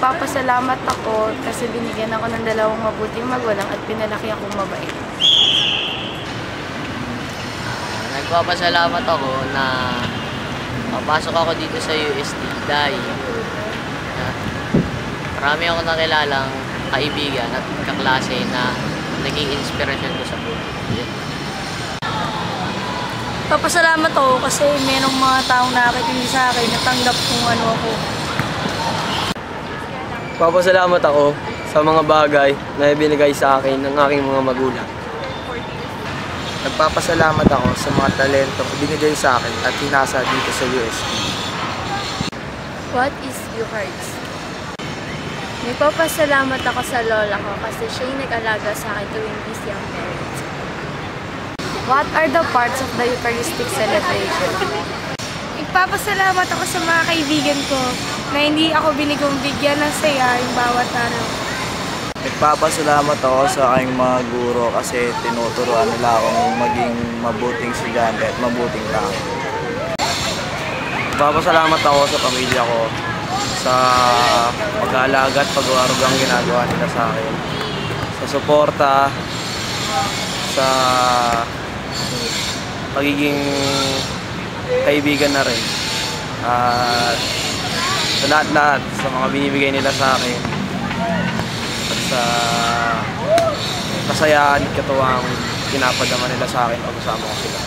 Nagpapasalamat ako kasi binigyan ako ng dalawang mabuting magulang at pinalaki akong mabait. Nagpapasalamat ako na papasok ako dito sa UST dahil marami ako nakilalang kaibigan at kaklase na naging inspirasyon ko sa buhay. Papasalamat ako kasi merong mga taong nakikinig sa akin, natanggap kung ano ako. Papasalamat ako sa mga bagay na ibinigay sa akin ng aking mga magulang. Nagpapasalamat ako sa mga talento binigay sa akin at hinasa dito sa UST. What is your heart? Nagpapasalamat ako sa lola ko kasi siya yung nag-alaga sa akin tuwing busy ang parents. What are the parts of the Eucharistic celebration? Nagpapasalamat ako sa mga kaibigan ko na hindi ako binigong bigyan ng saya yung bawat araw. Nagpapasalamat ako sa aking mga guro kasi tinuturuan nila akong maging mabuting estudyante at mabuting tao. Nagpapasalamat ako sa pamilya ko sa pag-aalaga at pag-aarugang ginagawa nila sa akin. Sa suporta, sa pagiging kaibigan na rin. At sa lahat-lahat, sa mga binibigay nila sa akin. At sa kasayaan at katuwang pinapadama nila sa akin pag kasama ko sila.